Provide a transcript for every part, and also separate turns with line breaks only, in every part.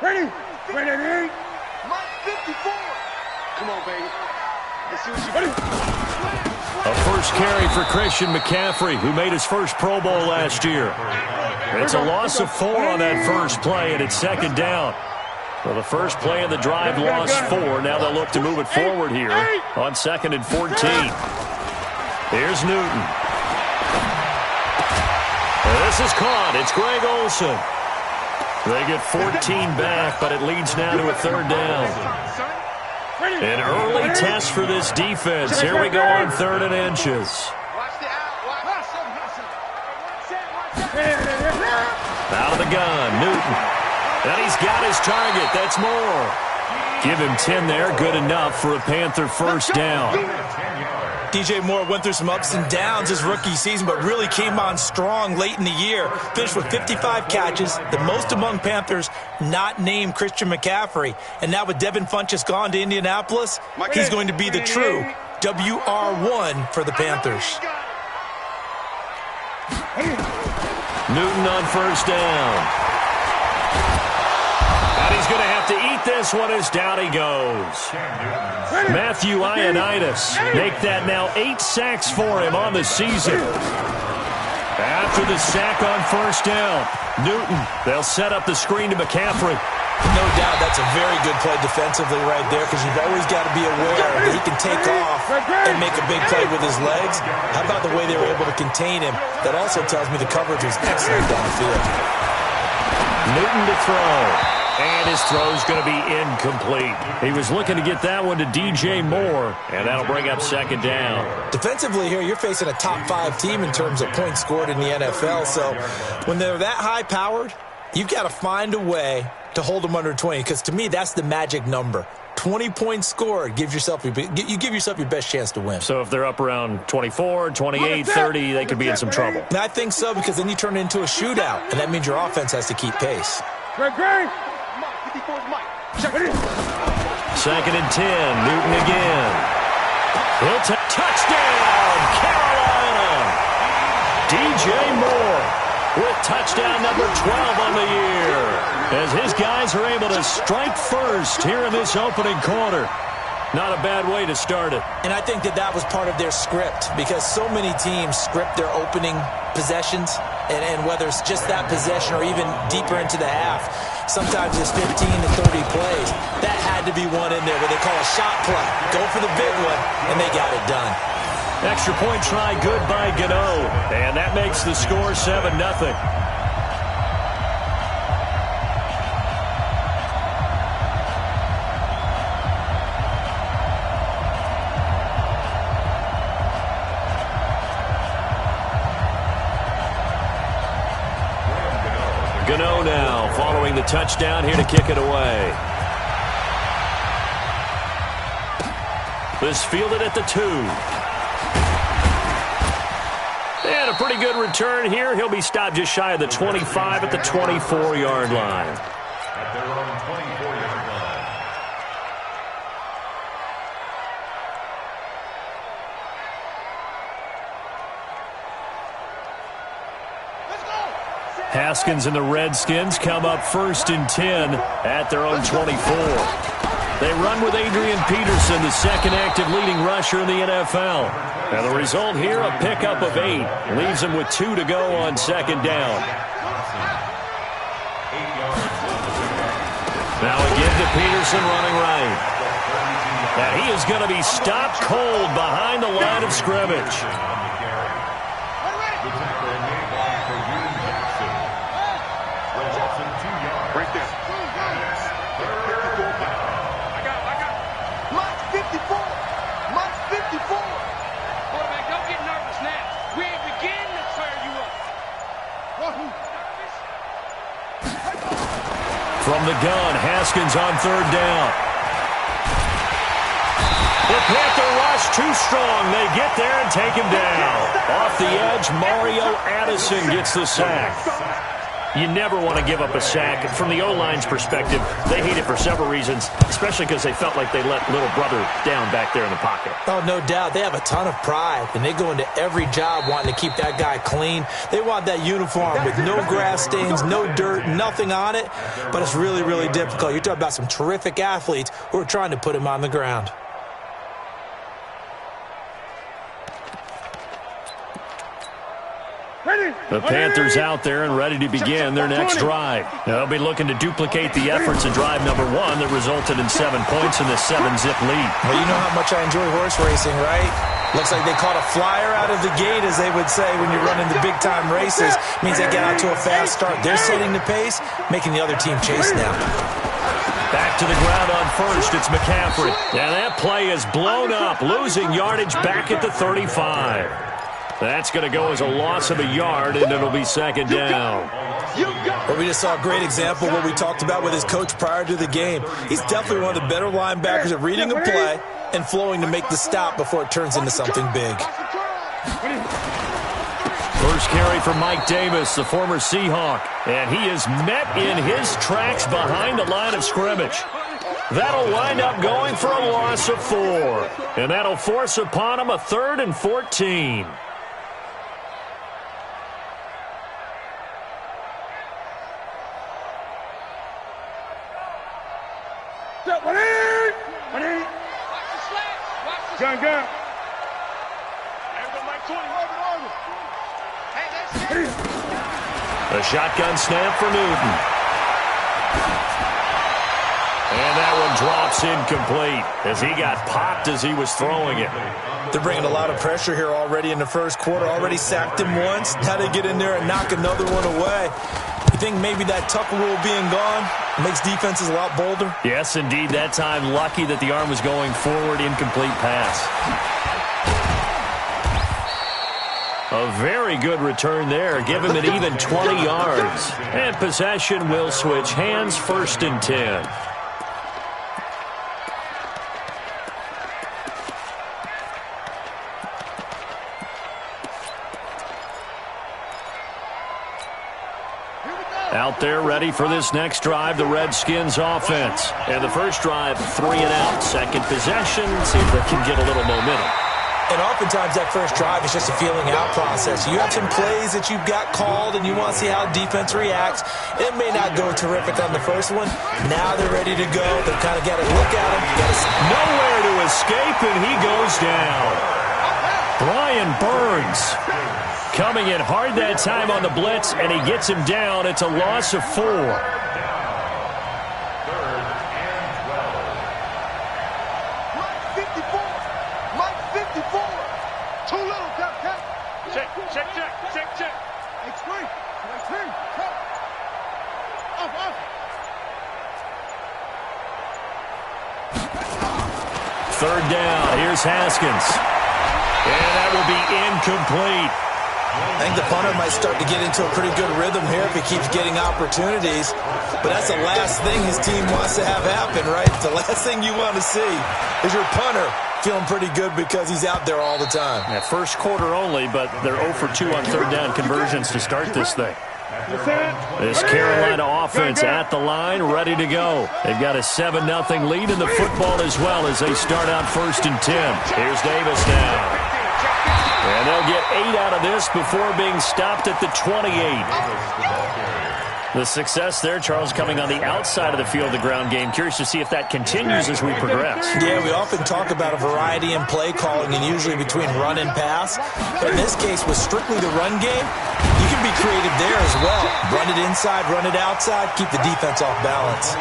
Ready? Ready? Mike 54. Come on, baby. Let's see what you ready.
A first carry for Christian McCaffrey, who made his first Pro Bowl last year. It's a loss of 4 on that first play, and it's second down. Well, the first play of the drive lost 4. Now they'll look to move it forward here on 2nd and 14. Here's Newton. This is caught. It's Greg Olsen. They get 14 back, but it leads now to a 3rd down. An early test for this defense. Here we go on 3rd and inches. Out of the gun, Newton. And he's got his target. That's more. Give him 10 there. Good enough for a Panther first down.
DJ Moore went through some ups and downs his rookie season, but really came on strong late in the year. Finished with 55 catches, the most among Panthers not named Christian McCaffrey. And now with Devin Funchess gone to Indianapolis, he's going to be the true WR1 for the Panthers.
Newton on first down. And he's going to have to eat this one as down he goes. Matthew Ioannidis make that now 8 sacks for him on the season. After the sack on first down, Newton, they'll set up the screen to McCaffrey.
No doubt that's a very good play defensively right there, because you've always got to be aware that he can take off and make a big play with his legs. How about the way they were able to contain him? That also tells me the coverage was excellent downfield.
Newton to throw. And his throw's going to be incomplete. He was looking to get that one to DJ Moore, and that'll bring up 2nd down.
Defensively here, you're facing a top 5 team in terms of points scored in the NFL, so when they're that high-powered, you've got to find a way to hold them under 20, because to me, that's the magic number. 20 points scored, you give yourself your best chance to win.
So if they're up around 24, 28, 30, they could be in some trouble.
And I think so, because then you turn it into a shootout, and that means your offense has to keep pace.
Greg.
2nd and 10, Newton again. He'll take touchdown, Carolina. DJ Moore with touchdown number 12 on the year, as his guys are able to strike first here in this opening quarter. Not a bad way to start it.
And I think that was part of their script, because so many teams script their opening possessions, and whether it's just that possession or even deeper into the half, sometimes it's 15 to 30 plays. That had to be one in there where they call a shot play. Go for the big one, and they got it done.
Extra point try good by Gano, and that makes the score 7-0. Gano now following the touchdown here to kick it away. This fielded at the 2. And a pretty good return here. He'll be stopped just shy of the 25 at the 24-yard line.
At their own 24-yard line.
Haskins and the Redskins come up 1st and 10 at their own 24. They run with Adrian Peterson, the 2nd active leading rusher in the NFL. And the result here, a pickup of 8. Leaves them with 2 to go on 2nd down. Now again to Peterson running right. And he is going to be stopped cold behind the line of scrimmage. From the gun, Haskins on 3rd down. The Panther rush too strong. They get there and take him down. Off the edge, Mario Addison gets the sack. You never want to give up a sack. From the O-line's perspective, they hate it for several reasons, especially because they felt like they let little brother down back there in the pocket.
Oh, no doubt. They have a ton of pride, and they go into every job wanting to keep that guy clean. They want that uniform with no grass stains, no dirt, nothing on it, but it's really, really difficult. You're talking about some terrific athletes who are trying to put him on the ground.
The Panthers out there and ready to begin their next drive. They'll be looking to duplicate the efforts in drive number 1 that resulted in 7 points in this 7-zip lead.
Well, you know how much I enjoy horse racing, right? Looks like they caught a flyer out of the gate, as they would say when you're running the big-time races. Means they get out to a fast start. They're setting the pace, making the other team chase now.
Back to the ground on first, it's McCaffrey. And that play is blown up, losing yardage back at the 35. That's going to go as a loss of a yard, and it'll be second down.
Well, we just saw a great example of what we talked about with his coach prior to the game. He's definitely one of the better linebackers at reading a play and flowing to make the stop before it turns into something big.
First carry for Mike Davis, the former Seahawk, and he is met in his tracks behind the line of scrimmage. That'll wind up going for a loss of 4, and that'll force upon him a 3rd and 14.
Gun.
A shotgun snap for Newton. And that one drops incomplete as he got popped as he was throwing it.
They're bringing a lot of pressure here already in the first quarter. Already sacked him once. Now they get in there and knock another one away. You think maybe that tuck rule being gone makes defenses a lot bolder?
Yes, indeed. That time, lucky that the arm was going forward. Incomplete pass. A very good return there. Give him an even 20 yards. And possession will switch hands, 1st and 10. Out there ready for this next drive, the Redskins offense. And the first drive, 3 and out. Second possession, see if they can get a little momentum.
And oftentimes that first drive is just a feeling out process. You have some plays that you've got called and you want to see how defense reacts. It may not go terrific on the first one. Now they're ready to go. They've kind of got to look at him.
Nowhere to escape, and he goes down. Brian Burns coming in hard that time on the blitz, and he gets him down. It's a loss of 4. Third down. Here's Haskins. And that will be incomplete.
I think the punter might start to get into a pretty good rhythm here if he keeps getting opportunities. But that's the last thing his team wants to have happen, right? The last thing you want to see is your punter feeling pretty good because he's out there all the time.
Yeah, first quarter only, but they're 0 for 2 on third down conversions to start this thing. This Carolina offense at the line, ready to go. They've got a 7-0 lead in the football as well as they start out 1st and 10. Here's Davis now. And they'll get 8 out of this before being stopped at the 28. The success there, Charles, coming on the outside of the field, the ground game. Curious to see if that continues as we progress.
Yeah, we often talk about a variety in play calling and usually between run and pass. But in this case, with strictly the run game, you can be creative there as well. Run it inside, run it outside, keep the defense off balance.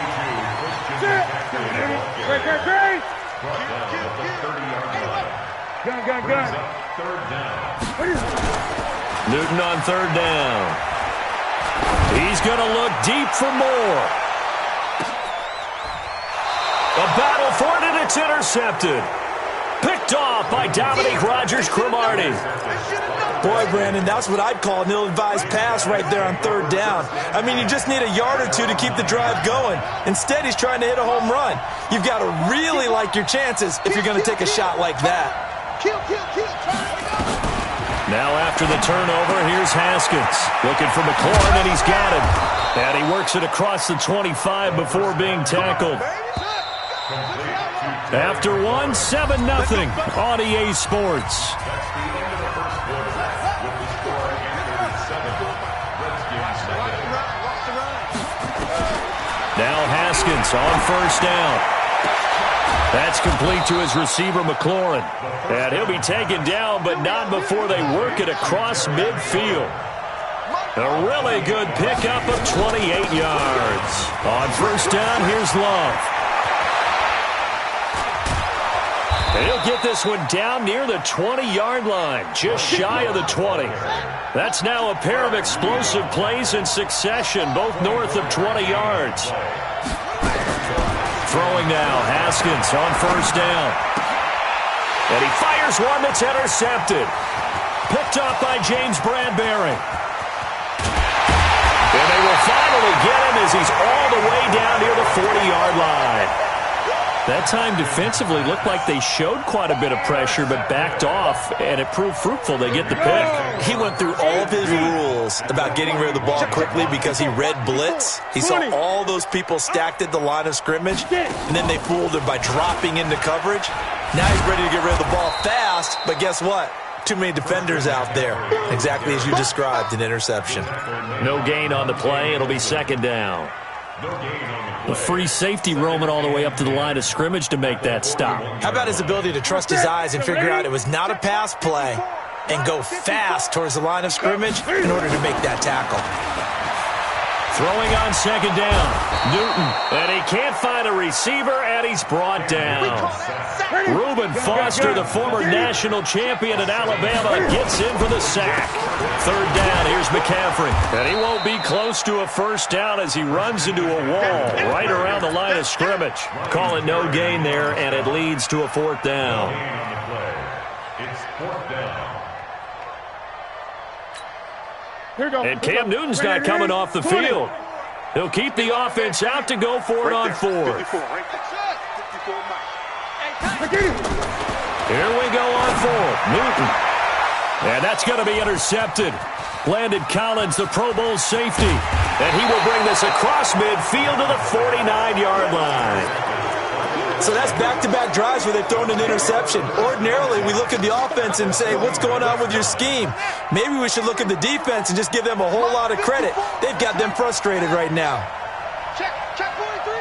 Gun.
Newton on third down. He's going to look deep for more. A battle for it, and it's intercepted. Picked off by Dominique Rodgers-Cromartie.
Boy, Brandon, that's what I'd call an ill-advised pass right there on third down. I mean, you just need a yard or two to keep the drive going. Instead, he's trying to hit a home run. You've got to really like your chances if you're going to take a shot like that.
Now after the turnover, here's Haskins. Looking for McLaurin, and he's got him. And he works it across the 25 before being tackled. After one, 7-0 on EA Sports. Now Haskins on first down. That's complete to his receiver, McLaurin. And he'll be taken down, but not before they work it across midfield. A really good pickup of 28 yards. On first down, here's Love. And he'll get this one down near the 20-yard line, just shy of the 20. That's now a pair of explosive plays in succession, both north of 20 yards. Throwing now, Haskins on first down. And he fires one that's intercepted. Picked off by James Bradbury. And they will finally get him as he's all the way down near the 40-yard line. That time defensively looked like they showed quite a bit of pressure but backed off, and it proved fruitful. They get the pick.
He went through all of his rules about getting rid of the ball quickly because he read blitz. He saw all those people stacked at the line of scrimmage, and then they fooled him by dropping into coverage. Now he's ready to get rid of the ball fast, but guess what? Too many defenders out there. Exactly as you described, an interception.
No gain on the play. It'll be second down. A free safety roaming all the way up to the line of scrimmage to make that stop.
How about his ability to trust his eyes and figure out it was not a pass play and go fast towards the line of scrimmage in order to make that tackle.
Throwing on second down, Newton, and he can't find a receiver, and he's brought down. Reuben Foster, the former national champion at Alabama, gets in for the sack. Third down, here's McCaffrey, and he won't be close to a first down as he runs into a wall right around the line of scrimmage. Call it no gain there, and it leads to a fourth down.
It's fourth down.
And Cam Newton's not coming off the field. He'll keep the offense out to go for it on fourth. Here we go on fourth. Newton. And that's going to be intercepted. Landon Collins, the Pro Bowl safety. And he will bring this across midfield to the 49-yard line.
So that's back-to-back drives where they've thrown an interception. Ordinarily, we look at the offense and say, what's going on with your scheme? Maybe we should look at the defense and just give them a whole lot of credit. They've got them frustrated right now.
Check 43.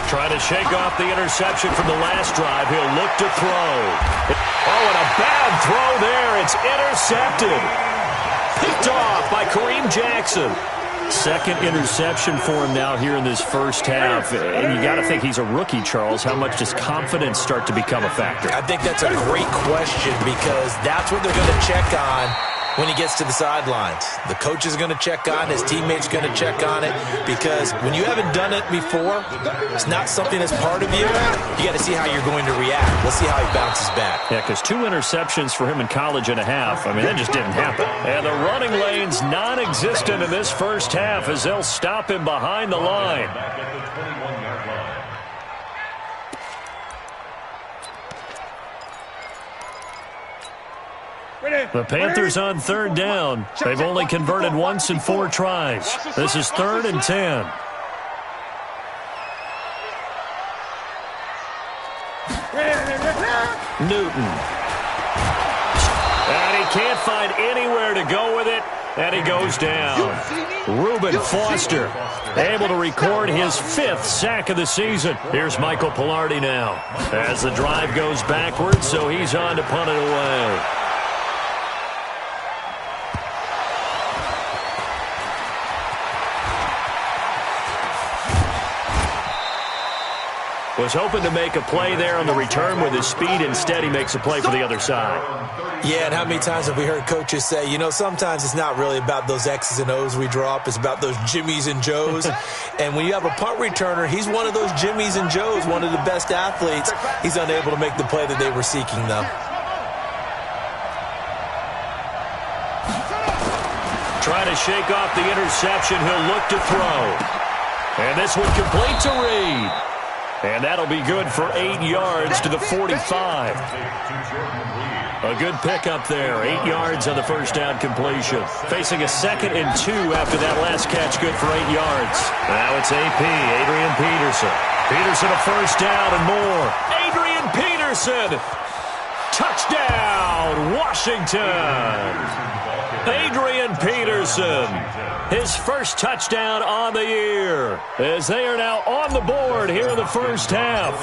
Trying to shake off the interception from the last drive. He'll look to throw. Oh, and a bad throw there. It's intercepted. Picked off by Kareem Jackson. Second interception for him now here in this first half. And you got to think he's a rookie, Charles. How much does confidence start to become a factor?
I think that's a great question because that's what they're going to check on when he gets to the sidelines. The coach is going to check on, his teammates going to check on it, because when you haven't done it before, it's not something that's part of you. You got to see how you're going to react. Let's see how he bounces back.
Yeah, because 2 interceptions for him in college and a half. I mean, that just didn't happen. And the running lane's non-existent in this first half as they'll stop him behind the line.
Back at the 21-yard line.
The Panthers on third down. They've only converted once in 4 tries. This is 3rd and 10. Newton. And he can't find anywhere to go with it, and he goes down. Reuben Foster able to record his 5th sack of the season. Here's Michael Pilardi now as the drive goes backwards, so he's on to punt it away. Was hoping to make a play there on the return with his speed. Instead, he makes a play for the other side.
Yeah, and how many times have we heard coaches say, you know, sometimes it's not really about those X's and O's we drop. It's about those Jimmies and Joes. And when you have a punt returner, he's one of those Jimmies and Joes, one of the best athletes. He's unable to make the play that they were seeking, though.
Trying to shake off the interception. He'll look to throw. And this one complete to Reed. And that'll be good for 8 yards to the 45. A good pickup there. 8 yards on the first down completion. Facing a 2nd and 2 after that last catch, good for 8 yards. Now it's AP, Adrian Peterson. Peterson a first down and more. Adrian Peterson! Touchdown, Washington! Adrian Peterson, his first touchdown on the year, as they are now on the board here in the first half.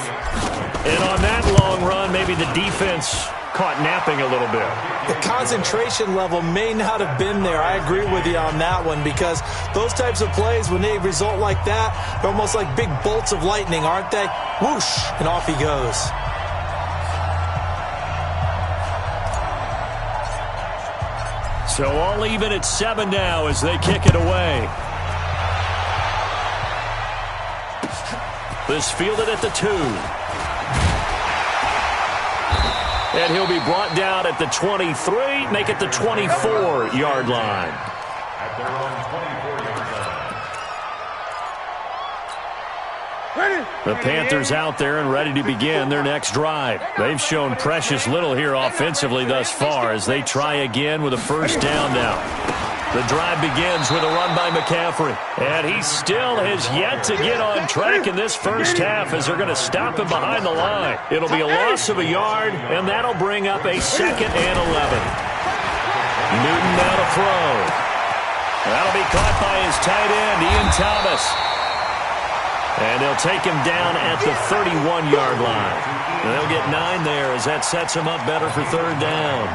And on that long run, maybe the defense caught napping a little bit.
The concentration level may not have been there. I agree with you on that one, because those types of plays, when they result like that, they're almost like big bolts of lightning, aren't they? Whoosh, and off he goes.
So all even at 7 now as they kick it away. This fielded at the 2. And he'll be brought down at the 23, make it the 24-yard line.
At their own 24-yard line.
The Panthers out there and ready to begin their next drive. They've shown precious little here offensively thus far as they try again with a first down now. The drive begins with a run by McCaffrey. And he still has yet to get on track in this first half as they're going to stop him behind the line. It'll be a loss of a yard, and that'll bring up a 2nd and 11. Newton now to throw. That'll be caught by his tight end, Ian Thomas. And they'll take him down at the 31-yard line. And they'll get 9 there as that sets him up better for 3rd down.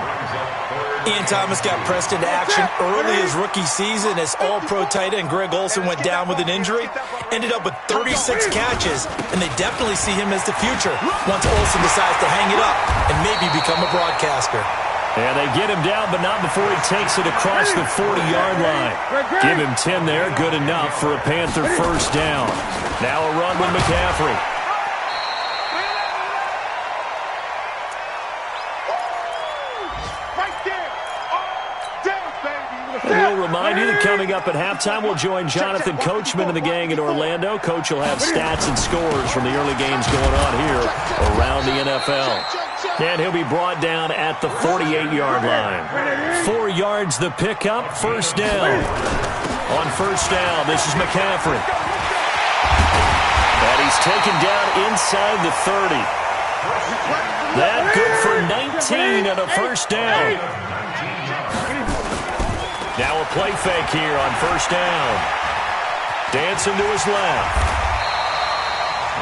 Ian Thomas got pressed into action early his rookie season as all-pro tight end Greg Olsen went down with an injury. Ended up with 36 catches, and they definitely see him as the future once Olsen decides to hang it up and maybe become a broadcaster.
And they get him down, but not before he takes it across the 40-yard line. Give him 10 there, good enough for a Panther first down. Now a run with McCaffrey. And we'll remind you that coming up at halftime, we'll join Jonathan Coachman and the gang in Orlando. Coach will have stats and scores from the early games going on here around the NFL. And he'll be brought down at the 48-yard line. 4 yards the pickup, first down. On first down, this is McCaffrey. And he's taken down inside the 30. That good for 19 and a first down. Now a play fake here on first down. Dancing to his left.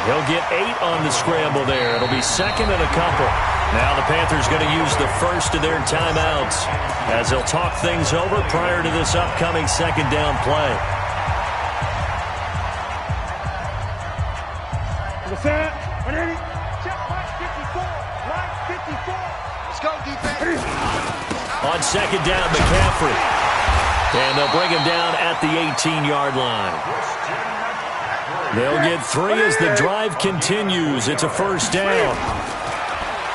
He'll get 8 on the scramble there. It'll be 2nd and a couple. Now the Panthers going to use the first of their timeouts as they'll talk things over prior to this upcoming 2nd down play.
Let's go, defense.
On 2nd down, McCaffrey. And they'll bring him down at the 18-yard line. They'll get 3 as the drive continues. It's a first down.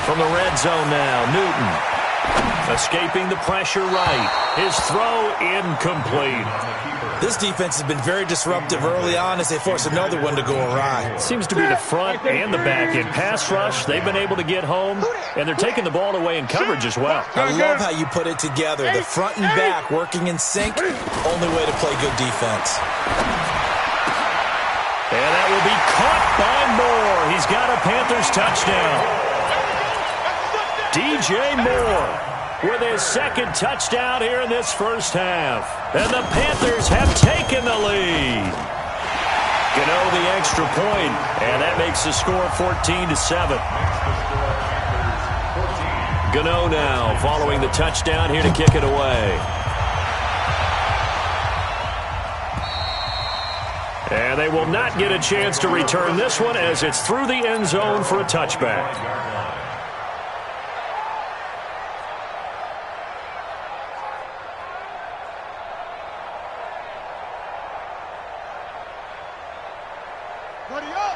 From the red zone now, Newton. Escaping the pressure right. His throw incomplete.
This defense has been very disruptive early on as they force another one to go awry.
Seems to be the front and the back end. Pass rush, they've been able to get home, and they're taking the ball away in coverage as well.
I love how you put it together. The front and back working in sync. Only way to play good defense.
And that will be caught by Moore. He's got a Panthers touchdown. DJ Moore with his 2nd touchdown here in this first half. And the Panthers have taken the lead. Gano the extra point, and that makes the score 14-7. Gano now following the touchdown here to kick it away. And they will not get a chance to return this one as it's through the end zone for a touchback.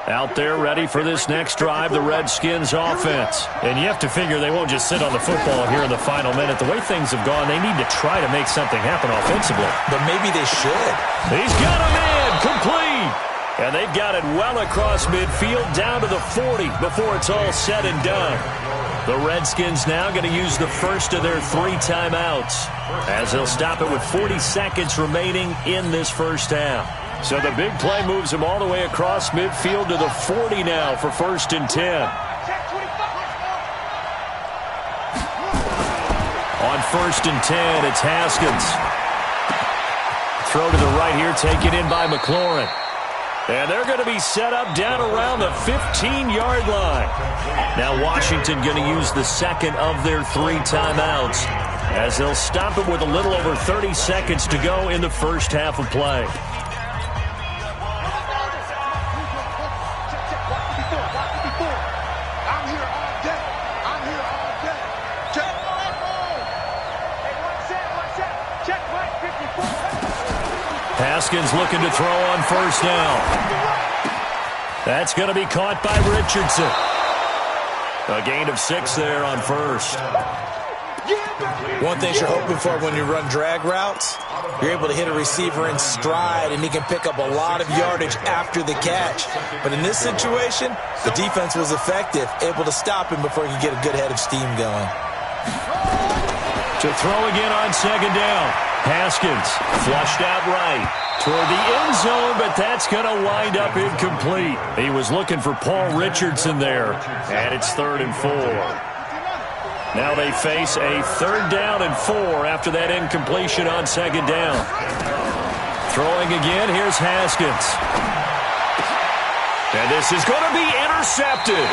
Out there ready for this next drive, the Redskins offense. And you have to figure they won't just sit on the football here in the final minute. The way things have gone, they need to try to make something happen offensively.
But maybe they should.
He's got him in, complete. And they've got it well across midfield down to the 40 before it's all said and done. The Redskins now going to use the first of their 3 timeouts as they'll stop it with 40 seconds remaining in this first half. So the big play moves them all the way across midfield to the 40 now for 1st and 10. On 1st and 10, it's Haskins. Throw to the right here, taken in by McLaurin. And they're going to be set up down around the 15-yard line. Now Washington going to use the second of their 3 timeouts as they'll stop it with a little over 30 seconds to go in the first half of play. Haskins looking to throw on 1st down. That's going to be caught by Richardson. A gain of 6 there on 1st.
One thing you're hoping for when you run drag routes, you're able to hit a receiver in stride, and he can pick up a lot of yardage after the catch. But in this situation, the defense was effective, able to stop him before he could get a good head of steam going.
To throw again on 2nd down. Haskins flushed out right toward the end zone, but that's going to wind up incomplete. He was looking for Paul Richardson there, and it's 3rd and 4. Now they face a 3rd down and 4 after that incompletion on 2nd down. Throwing again, here's Haskins. And this is going to be intercepted.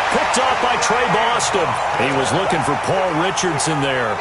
Picked off by Trey Boston. He was looking for Paul Richardson there.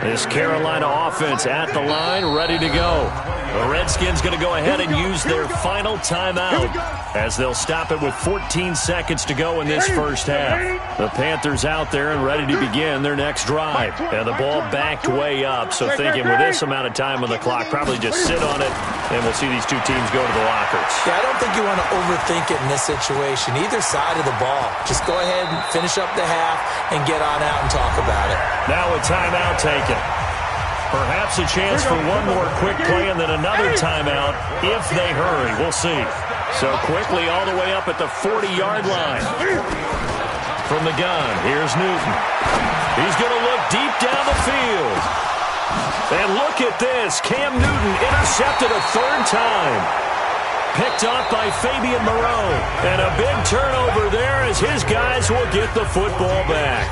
This Carolina offense at the line, ready to go. The Redskins going to go ahead and use their final timeout as they'll stop it with 14 seconds to go in this first half. The Panthers out there and ready to begin their next drive. And the ball backed way up, so thinking with this amount of time on the clock, probably just sit on it, and we'll see these two teams go to the lockers.
Yeah, I don't think you want to overthink it in this situation, either side of the ball. Just go ahead and finish up the half and get on out and talk about it.
Now a timeout taken. Perhaps a chance for one more quick play and then another timeout if they hurry. We'll see. So quickly all the way up at the 40-yard line. From the gun, here's Newton. He's going to look deep down the field. And look at this. Cam Newton intercepted a 3rd time. Picked off by Fabian Moreau. And a big turnover there as his guys will get the football back.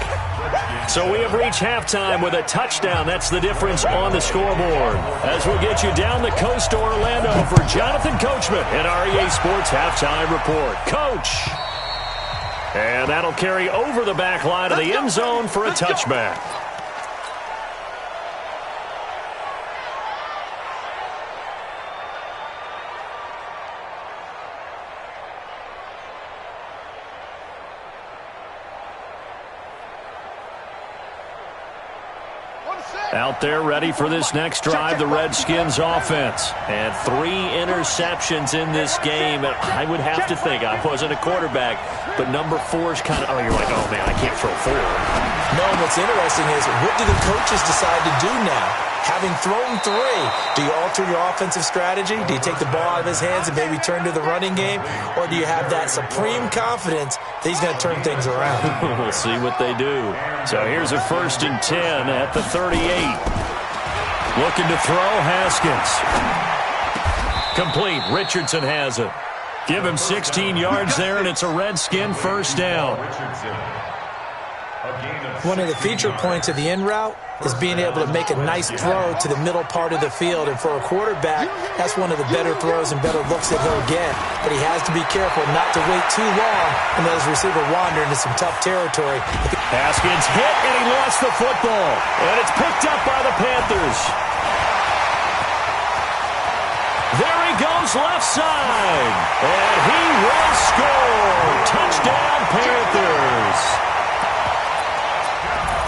So we have reached halftime with a touchdown. That's the difference on the scoreboard. As we'll get you down the coast to Orlando for Jonathan Coachman and our EA Sports Halftime Report. Coach! And that'll carry over the back line of the end zone for a touchback. Out there ready for this next drive, the Redskins offense. And 3 interceptions in this game. And I would have to think, I wasn't a quarterback, but number 4 is kind of, you're like, oh, man, I can't throw 4.
No, what's interesting is, what do the coaches decide to do now? Having thrown 3, do you alter your offensive strategy? Do you take the ball out of his hands and maybe turn to the running game? Or do you have that supreme confidence that he's going to turn things around?
We'll see what they do. So here's a 1st and 10 at the 38. Looking to throw, Haskins. Complete. Richardson has it. Give him 16 yards there, and it's a Redskin 1st down.
One of the feature points of the in route is being able to make a nice throw to the middle part of the field. And for a quarterback, that's one of the better throws and better looks that he'll get. But he has to be careful not to wait too long and let his receiver wander into some tough territory.
Haskins hit, and he lost the football. And it's picked up by the Panthers. There he goes left side. And he will score. Touchdown, Panthers.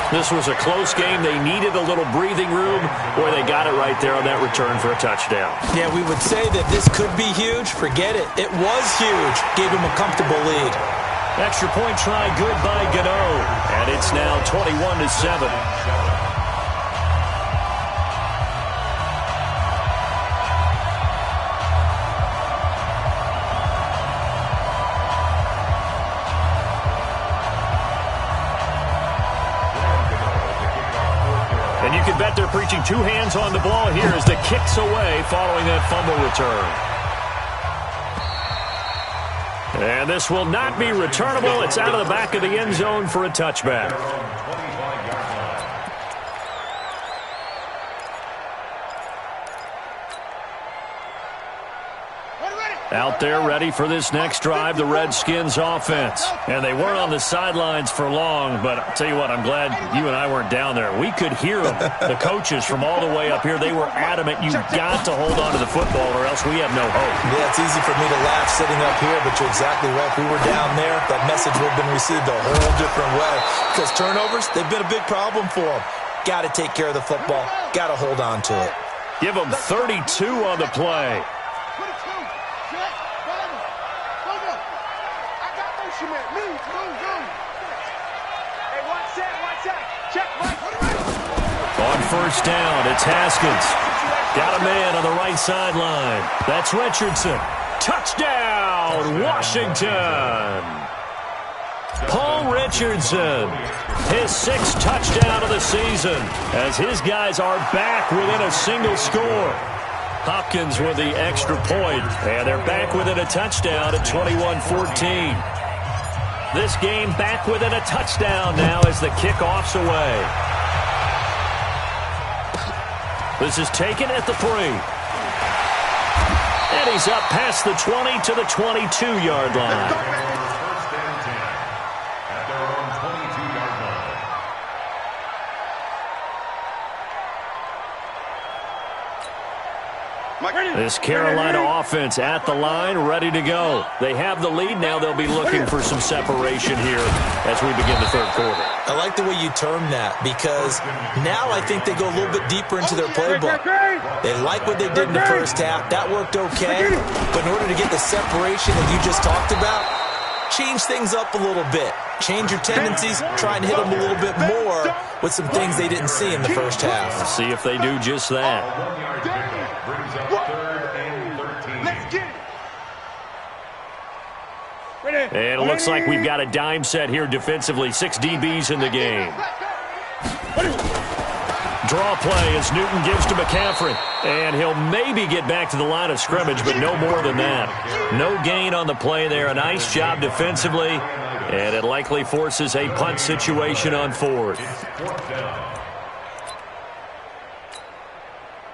This was a close game. They needed a little breathing room. Boy, they got it right there on that return for a touchdown.
Yeah, we would say that this could be huge. Forget it. It was huge. Gave him a comfortable lead.
Extra point try good by Gano. And it's now 21-7. they're preaching two hands on the ball here as the kick's away following that fumble return. And this will not be returnable. It's out of the back of the end zone for a touchback. Out there ready for this next drive, the Redskins offense. And they weren't on the sidelines for long, but I'll tell you what, I'm glad you and I weren't down there. We could hear them, the coaches from all the way up here. They were adamant, you've got to hold on to the football or else we have no hope.
Yeah, it's easy for me to laugh sitting up here, but you're exactly right. If we were down there, that message would have been received a whole different way. Because turnovers, they've been a big problem for them. Got to take care of the football. Got to hold on to it.
Give them 32 on the play. On first down, it's Haskins. Got a man on the right sideline. That's Richardson. Touchdown, Washington. Paul Richardson, his sixth touchdown of the season, as his guys are back within a single score. Hopkins with the extra point, and they're back within a touchdown at 21-14. This game back within a touchdown now as the kickoff's away. This is taken at the 3. And he's up past the 20 to the 22-yard line.
First and 10 at their own 22-yard line.
This Carolina offense at the line, ready to go. They have the lead. Now they'll be looking for some separation here as we begin the third quarter.
I like the way you termed that because now I think they go a little bit deeper into their playbook. They like what they did in the first half. That worked okay. But in order to get the separation that you just talked about, change things up a little bit. Change your tendencies, try and hit them a little bit more with some things they didn't see in the first half.
Let's see if they do just that.
One-yard pickup brings up 3rd and 13.
Let's get it.
And it looks like we've got a dime set here defensively. 6 DBs in the game. Draw play as Newton gives to McCaffrey. And he'll maybe get back to the line of scrimmage, but no more than that. No gain on the play there. A nice job defensively. And it likely forces a punt situation on 4th.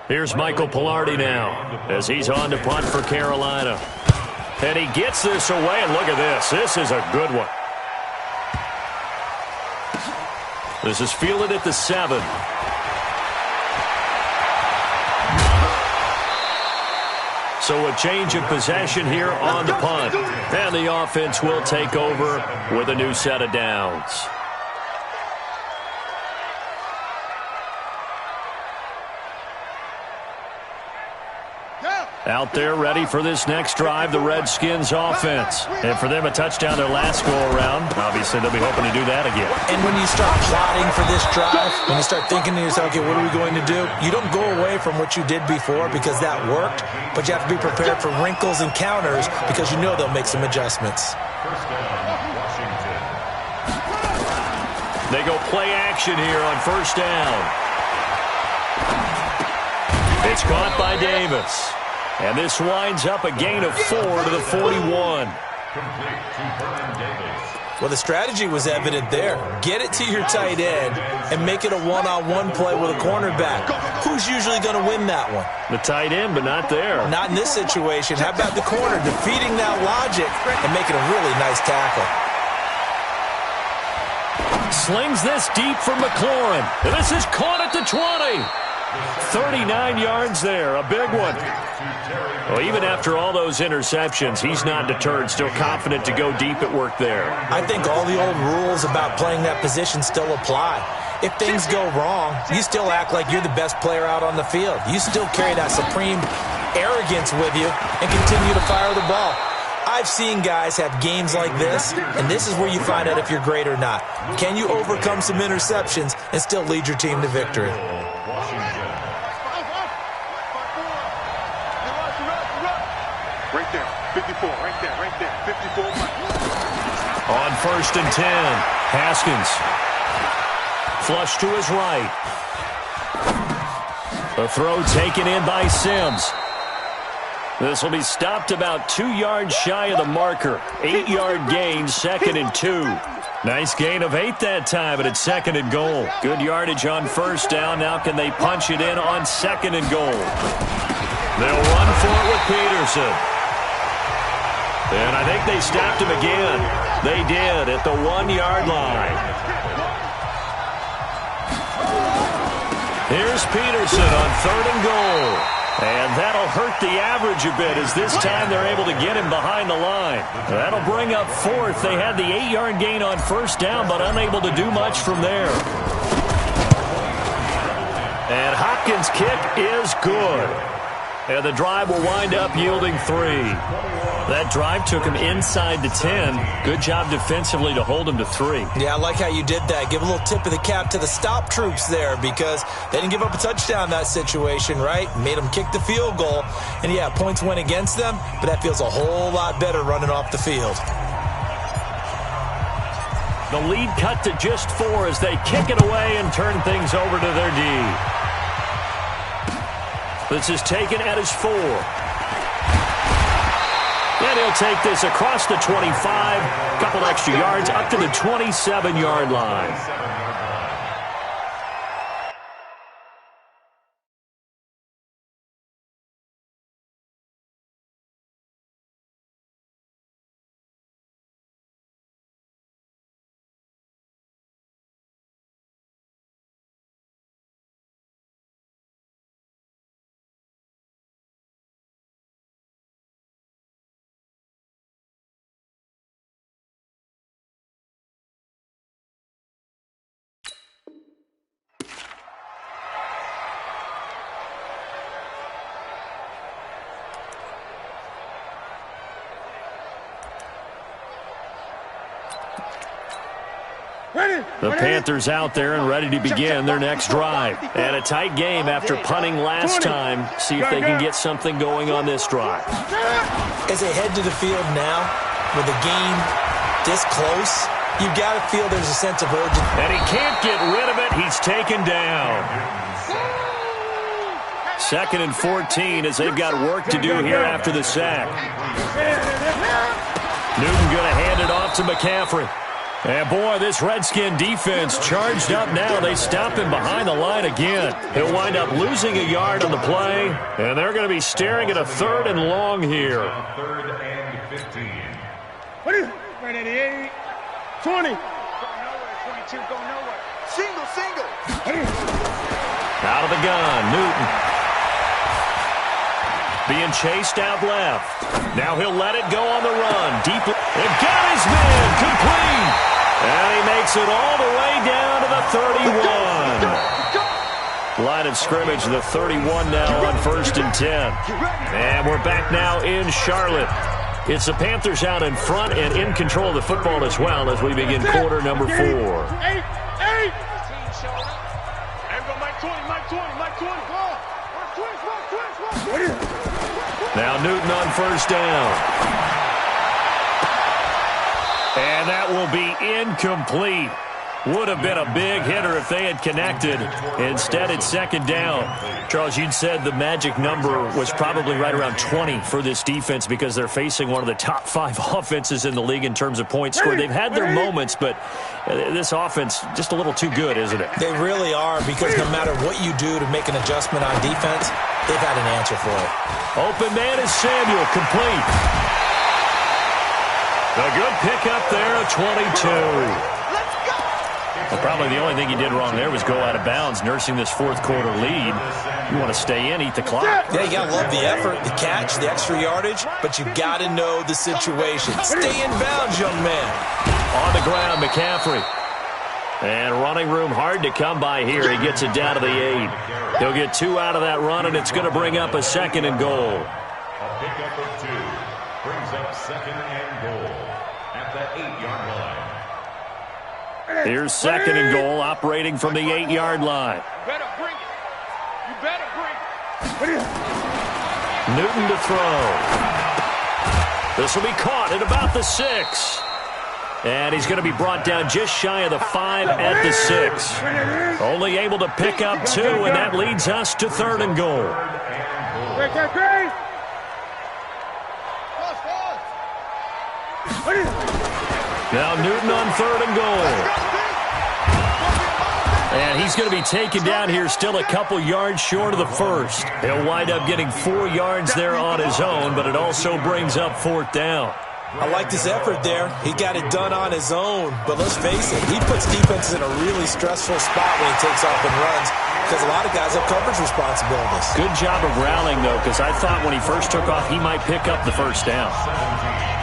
Here's Michael Pilardi now as he's on to punt for Carolina. And he gets this away, and look at this. This is a good one. This is fielded at the 7. So a change of possession here on the punt. And the offense will take over with a new set of downs. Out there ready for this next drive, the Redskins offense. And for them, a touchdown their last go-around. Obviously, they'll be hoping to do that again.
And when you start plotting for this drive, when you start thinking to yourself, okay, what are we going to do? You don't go away from what you did before because that worked, but you have to be prepared for wrinkles and counters because you know they'll make some adjustments.
First down, Washington.
They go play action here on first down. It's caught by Davis. And this winds up a gain of 4 to the 41.
Well, the strategy was evident there. Get it to your tight end and make it a one-on-one play with a cornerback. Who's usually going to win that one?
The tight end, but not there.
Not in this situation. How about the corner defeating that logic and making a really nice tackle?
Slings this deep for McLaurin. This is caught at the 20. 39 yards there, a big one. Well, even after all those interceptions, he's not deterred, still confident to go deep at work there.
I think all the old rules about playing that position still apply. If things go wrong, you still act like you're the best player out on the field. You still carry that supreme arrogance with you and continue to fire the ball. I've seen guys have games like this, and this is where you find out if you're great or not. Can you overcome some interceptions and still lead your team to victory?
Right there, 54, right there, 54.
On first and 10, Haskins. Flush to his right. The throw taken in by Sims. This will be stopped about 2 yards shy of the marker. 8-yard gain, 2nd and 2. Nice gain of 8 that time, but it's 2nd and goal. Good yardage on 1st down. Now can they punch it in on 2nd and goal? They'll run for it with Peterson. And I think they stopped him again. They did at the 1-yard line. Here's Peterson on 3rd and goal. And that'll hurt the average a bit as this time they're able to get him behind the line. That'll bring up 4th. They had the 8-yard gain on 1st down, but unable to do much from there. And Hopkins' kick is good. And the drive will wind up yielding 3. That drive took him inside the 10. Good job defensively to hold him to 3.
Yeah, I like how you did that. Give a little tip of the cap to the stop troops there because they didn't give up a touchdown in that situation, right? Made them kick the field goal. And, yeah, points went against them, but that feels a whole lot better running off the field.
The lead cut to just 4 as they kick it away and turn things over to their D. This is taken at his 4. And he'll take this across the 25. Couple extra yards up to the 27-yard line. The Panthers out there and ready to begin their next drive. And a tight game after punting last time. See if they can get something going on this drive.
As they head to the field now, with the game this close, you've got to feel there's a sense of urgency.
And he can't get rid of it. He's taken down. 2nd and 14 as they've got work to do here after the sack. Newton going to hand it off to McCaffrey. And, boy, this Redskin defense charged up now. They stop him behind the line again. He'll wind up losing a yard on the play, and they're going to be staring at a 3rd and long here.
3rd and 15.
What is it? Right at the 8. 20. Go nowhere, 22. Go nowhere. Single.
Out of the gun, Newton. Being chased out left. Now he'll let it go on the run. Deep. And got his man. Complete. And he makes it all the way down to the 31. Line of scrimmage, the 31 now on 1st and 10. And we're back now in Charlotte. It's the Panthers out in front and in control of the football as well as we begin quarter number 4.
8.
Now Newton on 1st down. And that will be incomplete. Would have been a big hitter if they had connected. Instead, it's 2nd down. Charles, you'd said the magic number was probably right around 20 for this defense because they're facing one of the top 5 offenses in the league in terms of points scored. They've had their moments, but this offense just a little too good, isn't it?
They really are because no matter what you do to make an adjustment on defense, they've had an answer for it.
Open man is Samuel, complete. A good pickup there, a 22. Well, probably the only thing he did wrong there was go out of bounds, nursing this 4th quarter lead. You want to stay in, eat the clock.
Yeah, you got to love the effort, the catch, the extra yardage, but you got to know the situation. Stay in bounds, young man.
On the ground, McCaffrey. And running room hard to come by here. He gets it down to the 8. He'll get 2 out of that run, and it's going to bring up a 2nd and goal.
A pickup of 2 brings up 2nd and goal at the 8-yard line.
Here's 2nd and goal, operating from the 8-yard line.
You better bring it. You better bring it.
Newton to throw. This will be caught at about the 6. And he's going to be brought down just shy of the 5 at the 6. Only able to pick up 2, and that leads us to 3rd and goal. Now Newton on 3rd and goal. And he's going to be taken down here still a couple yards short of the first. He'll wind up getting 4 yards there on his own, but it also brings up 4th down.
I liked his effort there. He got it done on his own. But let's face it, he puts defenses in a really stressful spot when he takes off and runs because a lot of guys have coverage responsibilities.
Good job of rallying, though, because I thought when he first took off, he might pick up the first down.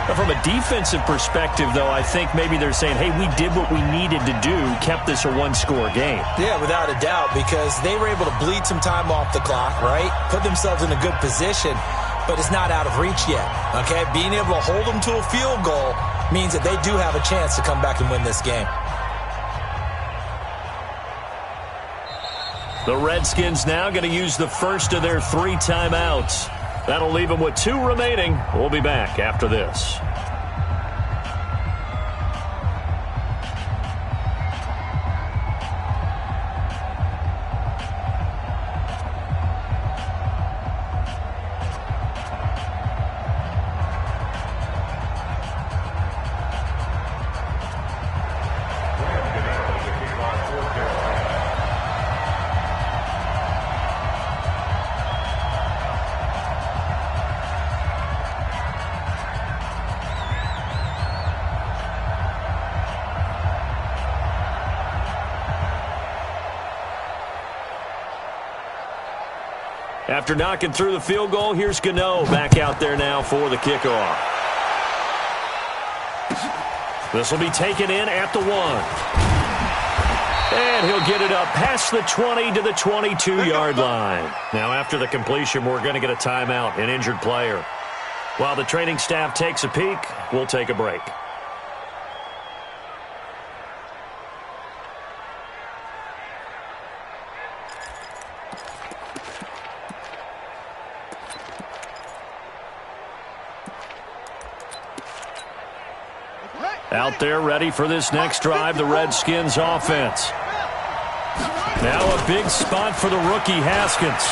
But from a defensive perspective, though, I think maybe they're saying, hey, we did what we needed to do, kept this a one-score game.
Yeah, without a doubt, because they were able to bleed some time off the clock, right? Put themselves in a good position, but it's not out of reach yet, okay? Being able to hold them to a field goal means that they do have a chance to come back and win this game.
The Redskins now going to use the first of their 3 timeouts. That'll leave them with 2 remaining. We'll be back after this. After knocking through the field goal, here's Gano back out there now for the kickoff. This will be taken in at the 1. And he'll get it up past the 20 to the 22-yard line. Now after the completion, we're going to get a timeout, an injured player. While the training staff takes a peek, we'll take a break. Out there ready for this next drive, the Redskins offense. Now a big spot for the rookie Haskins.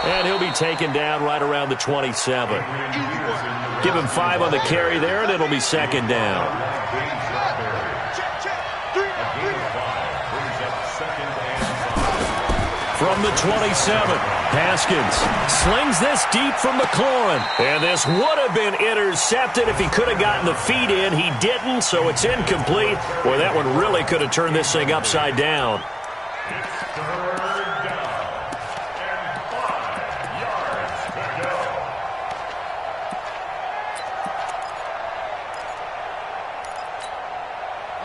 And he'll be taken down right around the 27. Give him 5 on the carry there, and it'll be 2nd down. From the 27, Haskins slings this deep from McLaurin. And this would have been intercepted if he could have gotten the feet in. He didn't, so it's incomplete. Boy, that one really could have turned this thing upside down.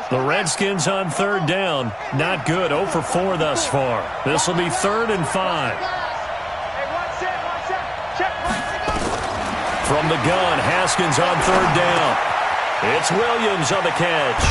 The Redskins on 3rd down. Not good. 0 for 4 thus far. This will be 3rd and 5. From the gun, Haskins on 3rd down. It's Williams on the catch.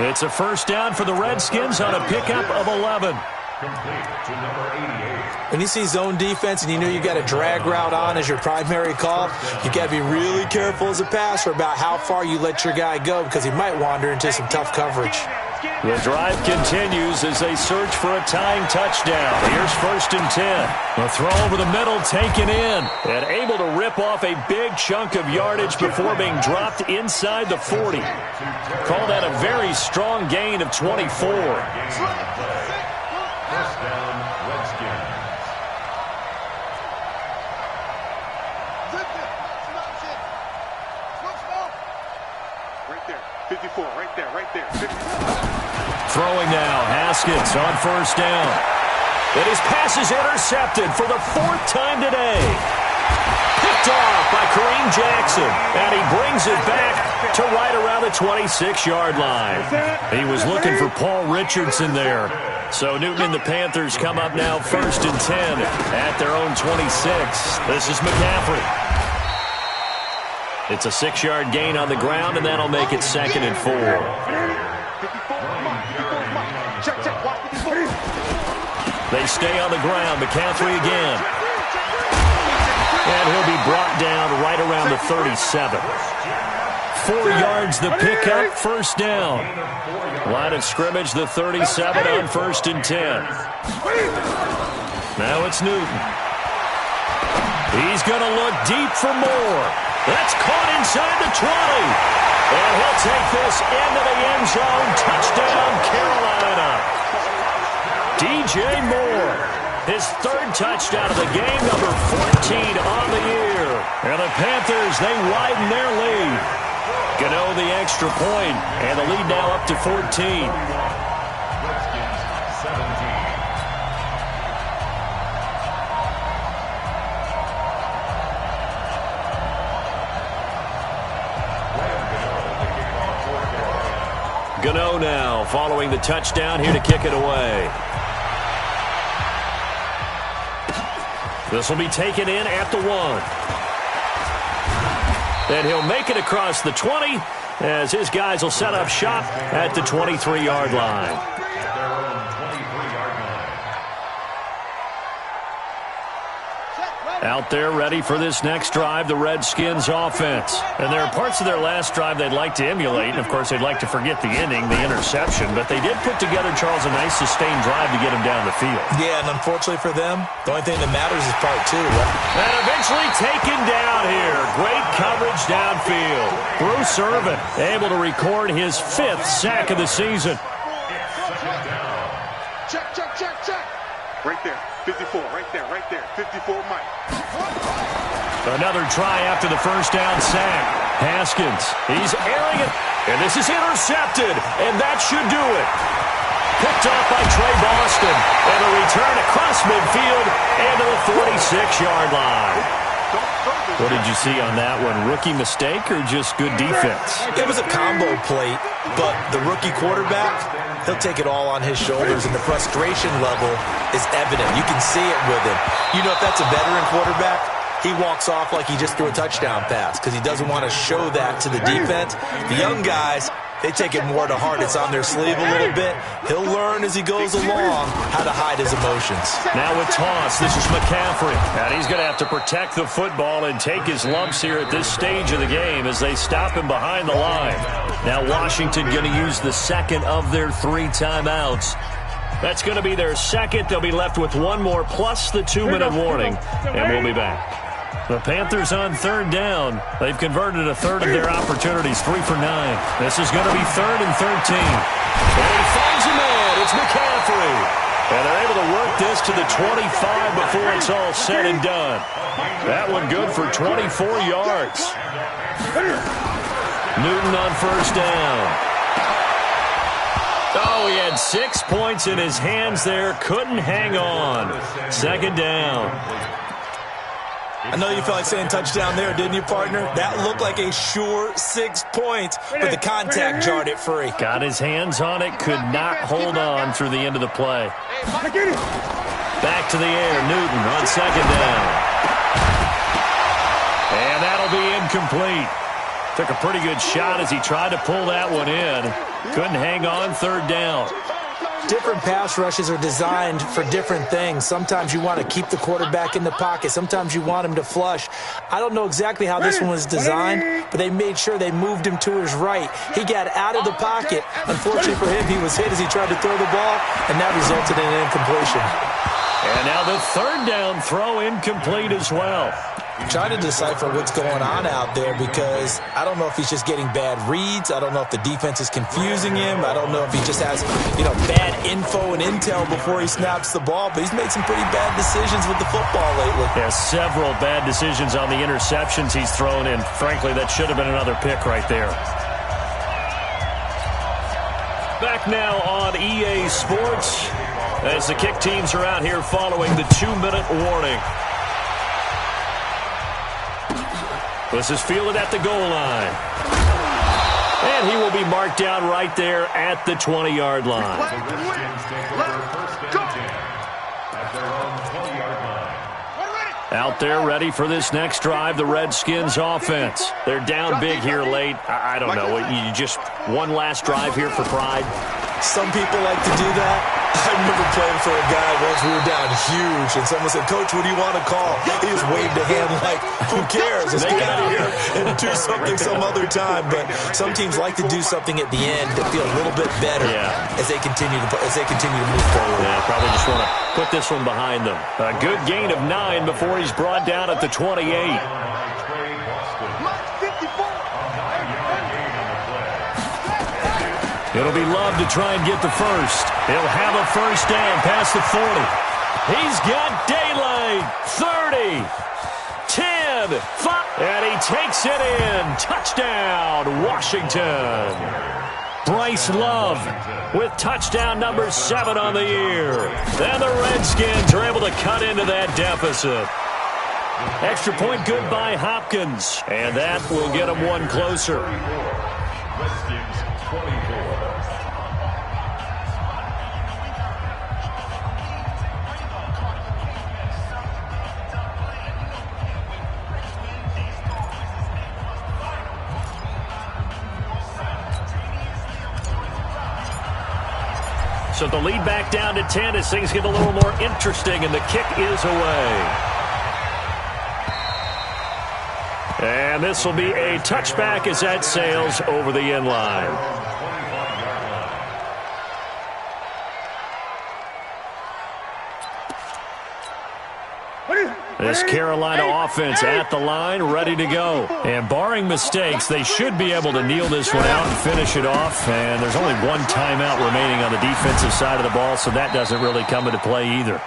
It's a first down for the Redskins on a pickup of 11.
Complete to number 88.
When you see zone defense and you know you got a drag route on as your primary call, you got to be really careful as a passer about how far you let your guy go because he might wander into some tough coverage.
The drive continues as they search for a tying touchdown. Here's 1st and 10. The throw over the middle taken in and able to rip off a big chunk of yardage before being dropped inside the 40. Call that a very strong gain of 24.
First down, Redskins.
Right there. 54. Right there. Right there. 54.
Throwing now. Haskins on 1st down. And his pass is intercepted for the 4th time today. Picked off by Kareem Jackson. And he brings it back to right around the 26-yard line. He was looking for Paul Richardson there. So Newton and the Panthers come up now 1st and 10 at their own 26. This is McCaffrey. It's a 6-yard gain on the ground, and that'll make it 2nd and 4. They stay on the ground. McCaffrey again. And he'll be brought down right around the 37. 4 yards the pickup, first down. Line of scrimmage, the 37 on 1st and 10. Now it's Newton. He's going to look deep for more. That's caught inside the 20. And he'll take this into the end zone. Touchdown, Carolina. DJ Moore, his 3rd touchdown of the game, number 14 on the year. And the Panthers, they widen their lead. Gano the extra point, and the lead now up to 14. Gano now following the touchdown here to kick it away. This will be taken in at the 1. And he'll make it across the 20 as his guys will set up shop at the 23-yard line. Out there ready for this next drive, the Redskins offense. And there are parts of their last drive they'd like to emulate. And, of course, they'd like to forget the ending, the interception. But they did put together, Charles, a nice sustained drive to get him down the field.
Yeah, and unfortunately for them, the only thing that matters is part 2. Right?
And eventually taken down here. Great coverage downfield. Bruce Irvin able to record his 5th sack of the season.
Check, check, check, check. Right there. 54, right there, 54, Mike.
Another try after the first down sack. Haskins, he's airing it, and this is intercepted, and that should do it. Picked off by Trey Boston, and a return across midfield and to the 46-yard line. What did you see on that one? Rookie mistake or just good defense?
It was a combo plate, but the rookie quarterback, he'll take it all on his shoulders, and the frustration level is evident. You can see it with him. You know, if that's a veteran quarterback, he walks off like he just threw a touchdown pass because he doesn't want to show that to the defense. The young guys, they take it more to heart. It's on their sleeve a little bit. He'll learn as he goes along how to hide his emotions.
Now with toss, this is McCaffrey. And he's going to have to protect the football and take his lumps here at this stage of the game as they stop him behind the line. Now Washington going to use the 2nd of their 3 timeouts. That's going to be their 2nd. They'll be left with 1 more plus the 2-minute warning. And we'll be back. The Panthers on 3rd down. They've converted a 3rd of their opportunities, 3 for 9. This is going to be 3rd and 13. And he finds a man. It's McCaffrey. And they're able to work this to the 25 before it's all said and done. That one good for 24 yards. Newton on 1st down. Oh, he had 6 points in his hands there. Couldn't hang on. 2nd down.
I know you felt like saying touchdown there, didn't you, partner? That looked like a sure 6 points, but the contact jarred it free.
Got his hands on it, could not hold on through the end of the play. Back to the air, Newton on 2nd down. And that'll be incomplete. Took a pretty good shot as he tried to pull that one in. Couldn't hang on, 3rd down.
Different pass rushes are designed for different things. Sometimes you want to keep the quarterback in the pocket. Sometimes you want him to flush. I don't know exactly how this one was designed, but they made sure they moved him to his right. He got out of the pocket. Unfortunately for him, he was hit as he tried to throw the ball, and that resulted in an incompletion.
And now the 3rd down throw incomplete as well.
I'm trying to decipher what's going on out there because I don't know if he's just getting bad reads. I don't know if the defense is confusing him. I don't know if he just has, bad info and intel before he snaps the ball. But he's made some pretty bad decisions with the football lately.
Yeah, several bad decisions on the interceptions he's thrown in. Frankly, that should have been another pick right there. Back now on EA Sports as the kick teams are out here following the 2-minute warning. This is fielded at the goal line. And he will be marked down right there at the 20-yard line. Out there ready for this next drive, the Redskins offense. They're down big here late. I don't know. You just one last drive here for pride?
Some people like to do that. I remember playing for a guy once. We were down huge, and someone said, "Coach, what do you want to call?" He just waved a hand like, "Who cares? Let's get out of here and do something some other time." But some teams like to do something at the end to feel a little bit better as they continue to move forward.
Yeah, probably just want to put this one behind them. A good gain of 9 before he's brought down at the 28. It'll be Love to try and get the first. He'll have a first down past the 40. He's got daylight. 30, 10, 5, and he takes it in. Touchdown, Washington. Bryce Love with touchdown number 7 on the year. Then the Redskins are able to cut into that deficit. Extra point good by Hopkins, and that will get them one closer.
Redskins 24.
So the lead back down to 10 as things get a little more interesting, and the kick is away. And this will be a touchback as that sails over the end line. This Carolina offense at the line, ready to go. And barring mistakes, they should be able to kneel this one out and finish it off. And there's only one timeout remaining on the defensive side of the ball, so that doesn't really come into play either.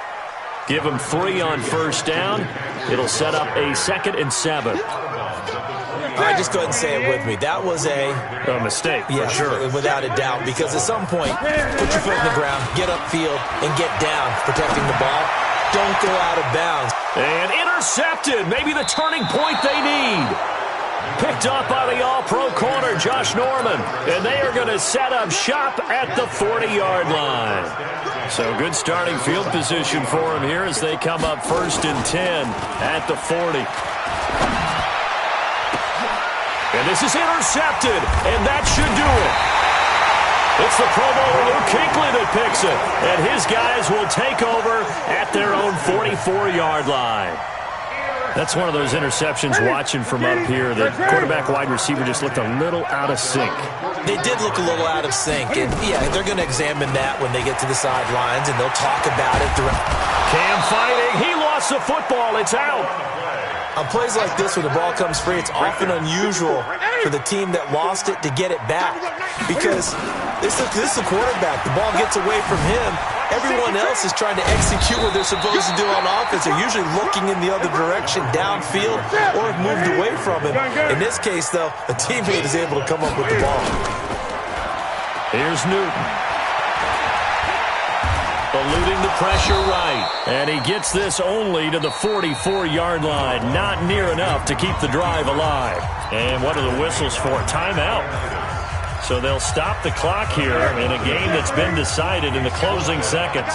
Give them 3 on first down. It'll set up a 2nd and 7.
All right, just go ahead and say it with me. That was a
mistake,
yeah,
for sure.
Without a doubt, because at some point, put your foot in the ground, get upfield, and get down, protecting the ball. Don't go out of bounds.
And intercepted. Maybe the turning point they need. Picked up by the all-pro corner, Josh Norman. And they are going to set up shop at the 40-yard line. So good starting field position for them here as they come up 1st and 10 at the 40. And this is intercepted, and that should do it. It's the Pro Bowler Luke Kuechly that picks it, and his guys will take over at their own 44-yard line. That's one of those interceptions watching from up here. The quarterback wide receiver just looked a little out of sync.
They did look a little out of sync, and yeah, they're going to examine that when they get to the sidelines, and they'll talk about it.
Cam fighting. He lost the football. It's out.
On plays like this where the ball comes free, it's often unusual for the team that lost it to get it back, because this is the quarterback. The ball gets away from him. Everyone else is trying to execute what they're supposed to do on offense. They're usually looking in the other direction, downfield, or have moved away from him. In this case, though, a teammate is able to come up with the ball.
Here's Newton. Eluding the pressure right. And he gets this only to the 44-yard line. Not near enough to keep the drive alive. And what are the whistles for? Timeout. So they'll stop the clock here in a game that's been decided in the closing seconds.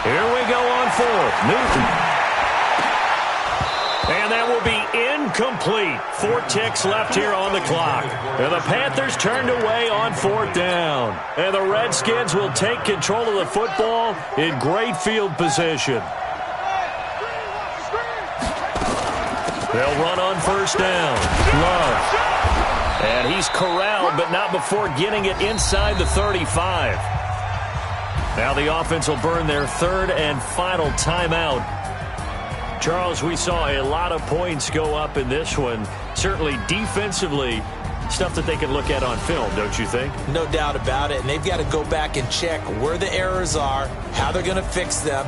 Here we go on 4th. Newton. And that will be incomplete. 4 ticks left here on the clock. And the Panthers turned away on 4th down. And the Redskins will take control of the football in great field position. They'll run on 1st down. Love. And he's corralled, but not before getting it inside the 35. Now the offense will burn their 3rd and final timeout. Charles, we saw a lot of points go up in this one. Certainly defensively, stuff that they can look at on film, don't you think?
No doubt about it. And they've got to go back and check where the errors are, how they're going to fix them,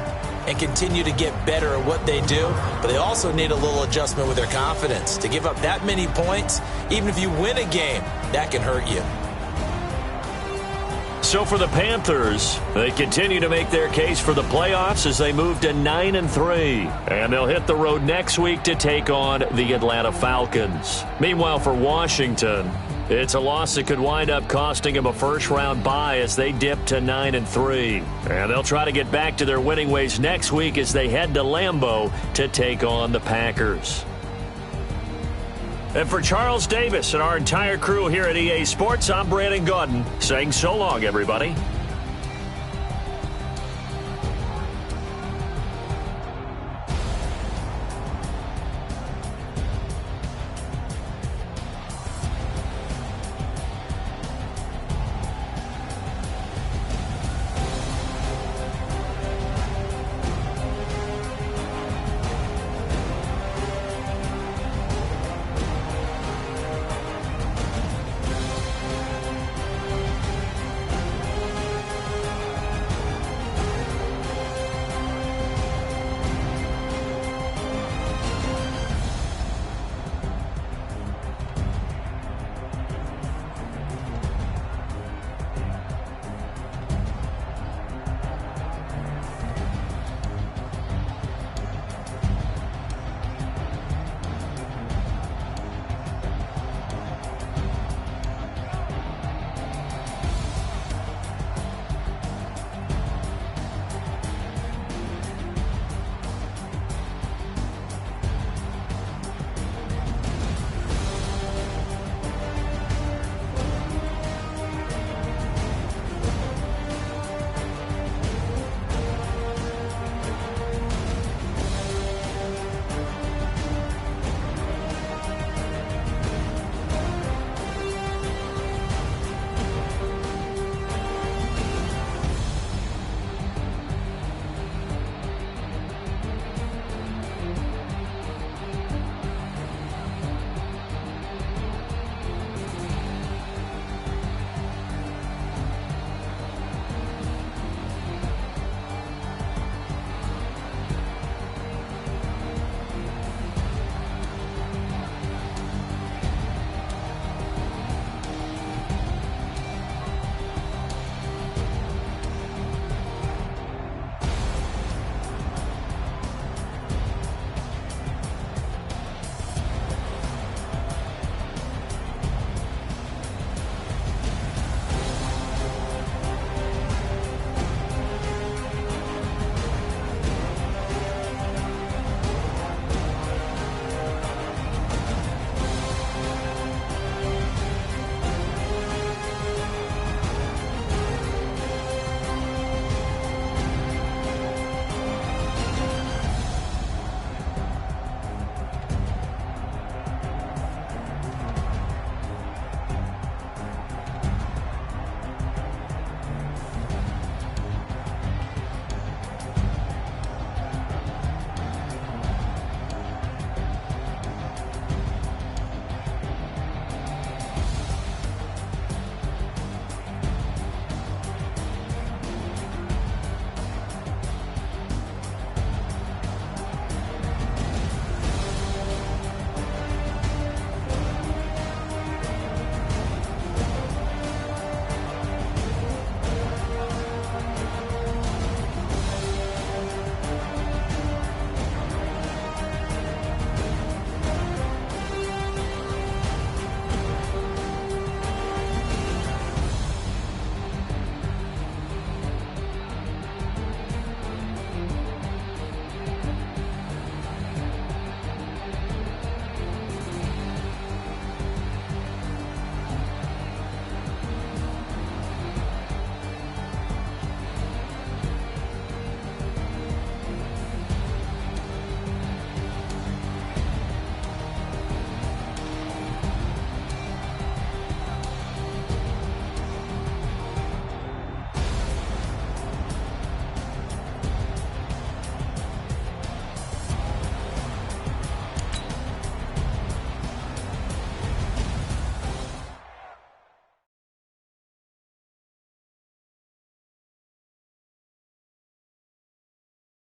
and continue to get better at what they do. But they also need a little adjustment with their confidence. To give up that many points, even if you win a game, that can hurt you.
So for the Panthers, they continue to make their case for the playoffs as they move to 9-3. And they'll hit the road next week to take on the Atlanta Falcons. Meanwhile, for Washington, it's a loss that could wind up costing them a first-round bye as they dip to 9-3. And they'll try to get back to their winning ways next week as they head to Lambeau to take on the Packers. And for Charles Davis and our entire crew here at EA Sports, I'm Brandon Gaudin saying so long, everybody.